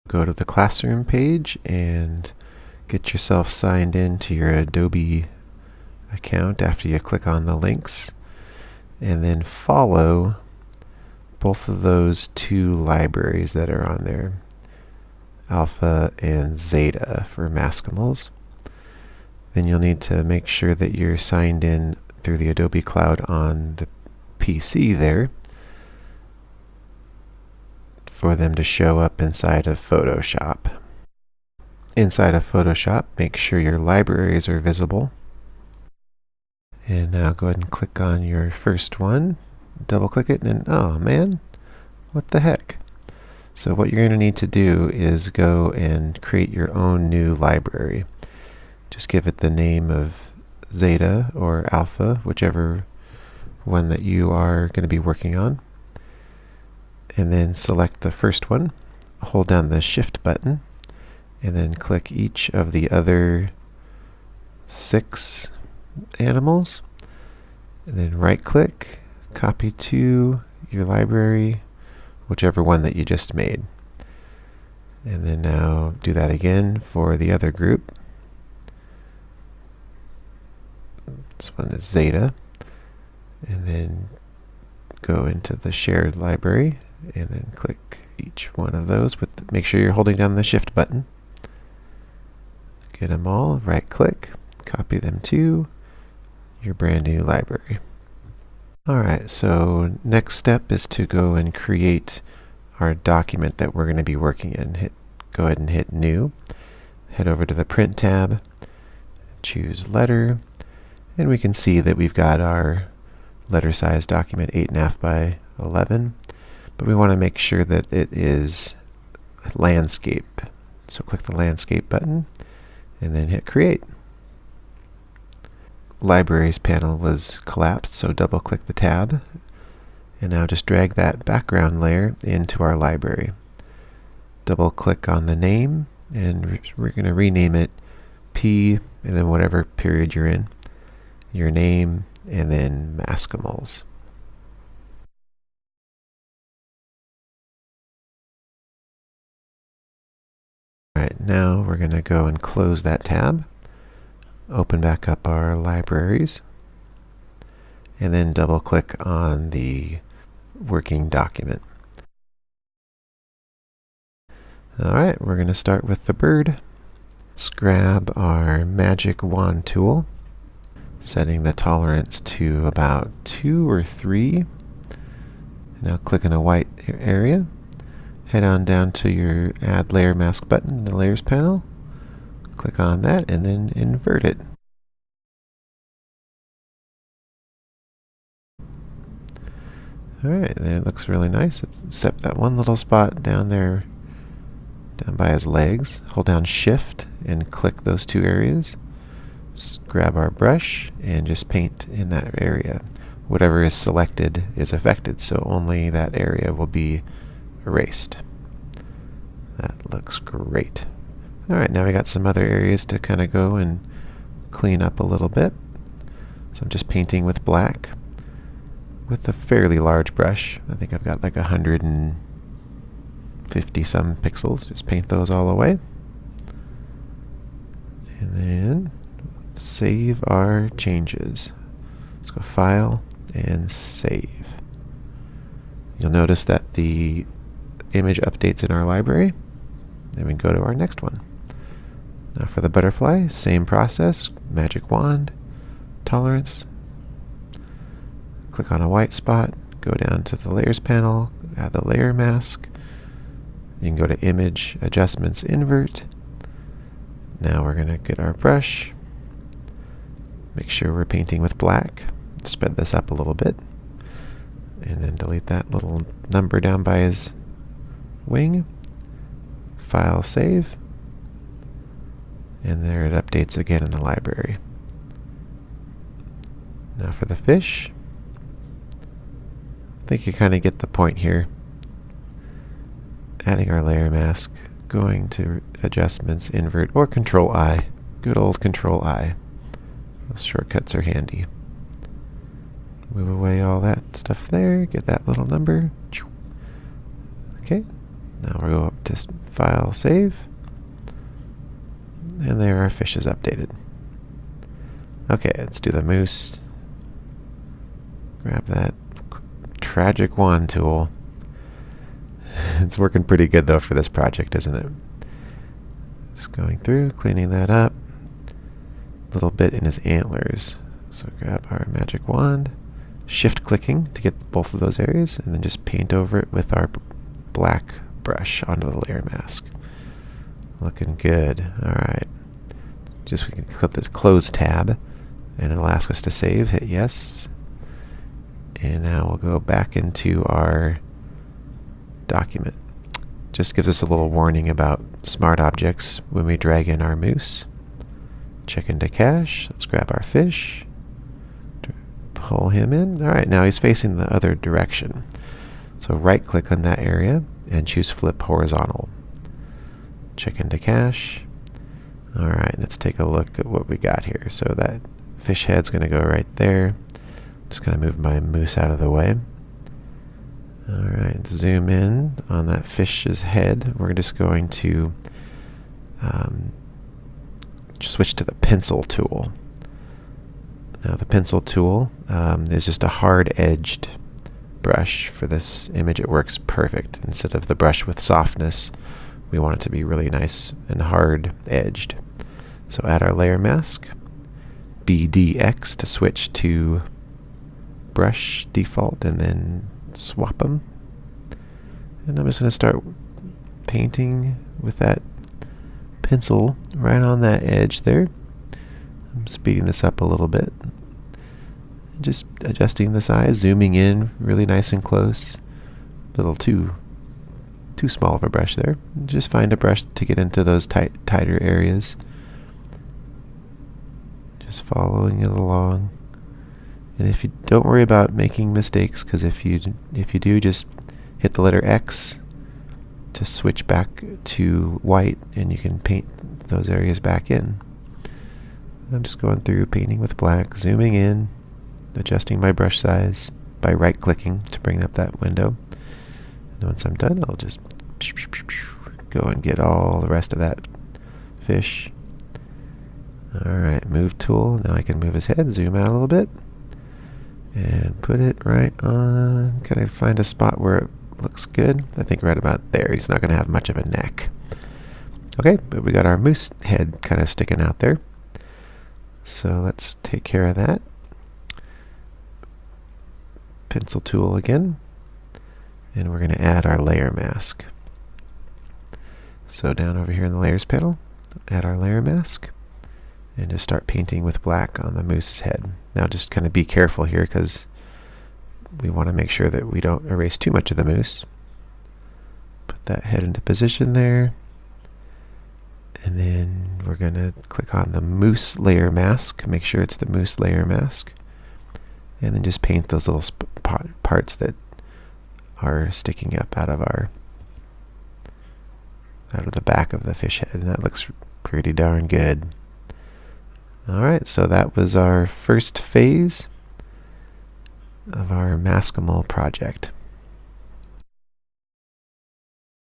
Go to the classroom page and get yourself signed in to your Adobe account after you click on the links, and then follow both of those two libraries that are on there, Alpha and Zeta for Maskimals. Then you'll need to make sure that you're signed in through the Adobe Cloud on the PC there for them to show up inside of Photoshop. Inside of Photoshop, make sure your libraries are visible. And now go ahead and click on your first one, double click it, and oh man, what the heck? So what you're going to need to do is go and create your own new library. Just give it the name of Zeta or Alpha, whichever one that you are going to be working on. And then select the first one, hold down the Shift button, and then click each of the other 6 animals, and then right click, copy to your library, whichever one that you just made. And then now do that again for the other group. This one is Zeta, and then go into the shared library and then click each one of those make sure you're holding down the Shift button. Get them all, right click, copy them to your brand new library. Alright, so next step is to go and create our document that we're going to be working in. Go ahead and hit New, head over to the Print tab, choose Letter, and we can see that we've got our letter size document 8.5 by 11, but we want to make sure that it is landscape. So click the Landscape button and then hit Create. Libraries panel was collapsed, so double click the tab, and now just drag that background layer into our library. Double click on the name, and we're going to rename it P, and then whatever period you're in, your name, and then Maskimals. Alright, now we're going to go and close that tab, open back up our libraries, and then double click on the working document. Alright, we're going to start with the bird. Let's grab our magic wand tool, setting the tolerance to about 2 or 3. Now click on a white area, head on down to your Add Layer Mask button in the Layers panel, click on that, and then invert it. Alright, there, it looks really nice, except that one little spot down there, down by his legs. Hold down Shift and click those 2 areas. Just grab our brush and just paint in that area. Whatever is selected is affected, so only that area will be erased. That looks great. Alright, now we got some other areas to kind of go and clean up a little bit. So I'm just painting with black with a fairly large brush. I think I've got like 150 some pixels. Just paint those all away. And then save our changes. Let's go File and Save. You'll notice that the image updates in our library. Then we can go to our next one. Now for the butterfly, same process, magic wand, tolerance, click on a white spot, go down to the layers panel, add the layer mask. You can go to image, adjustments, invert. Now we're going to get our brush, make sure we're painting with black, sped this up a little bit, and then delete that little number down by his wing. File, save, and there it updates again in the library. Now for the fish, I think you kind of get the point here. Adding our layer mask, going to adjustments, invert, or Control I. Good old Control I. Those shortcuts are handy. Move away all that stuff there, get that little number. Okay, Now we'll go up to File, Save, and there our fish is updated. Okay, let's do the moose. Grab that tragic wand tool. It's working pretty good though for this project, isn't it? Just going through, cleaning that up. A little bit in his antlers. So grab our magic wand, shift clicking to get both of those areas, and then just paint over it with our black brush onto the layer mask. Looking good. Alright. Just we can click the close tab and it'll ask us to save. Hit yes. And now we'll go back into our document. Just gives us a little warning about smart objects when we drag in our moose. Check into cache. Let's grab our fish. Pull him in. Alright, now he's facing the other direction. So right click on that area and choose flip horizontal. Check into cache. Alright, let's take a look at what we got here. So that fish head's going to go right there. Just going to move my moose out of the way. Alright, zoom in on that fish's head. We're just going to switch to the pencil tool. Now the pencil tool is just a hard-edged brush for this image. It works perfect. Instead of the brush with softness, we want it to be really nice and hard-edged. So add our layer mask, BDX to switch to brush default, and then swap them. And I'm just going to start painting with that pencil right on that edge there. I'm speeding this up a little bit. Just adjusting the size, zooming in really nice and close. A little too small of a brush there. Just find a brush to get into those tighter areas. Just following it along. And if you don't worry about making mistakes, because if you do, just hit the letter X to switch back to white, and you can paint those areas back in. I'm just going through painting with black, zooming in, adjusting my brush size by right-clicking to bring up that window. And once I'm done, I'll just go and get all the rest of that fish. Alright, move tool. Now I can move his head, zoom out a little bit, and put it right on. Can I find a spot where it looks good? I think right about there. He's not going to have much of a neck. Okay, but we got our moose head kind of sticking out there. So let's take care of that. Pencil tool again. And we're going to add our layer mask. So down over here in the layers panel, add our layer mask. And just start painting with black on the moose's head. Now just kind of be careful here, because we want to make sure that we don't erase too much of the moose. Put that head into position there. And then we're going to click on the moose layer mask. Make sure it's the moose layer mask. And then just paint those little parts that are sticking up out of the back of the fish head. And that looks pretty darn good. Alright, so that was our first phase of our Maskimal project.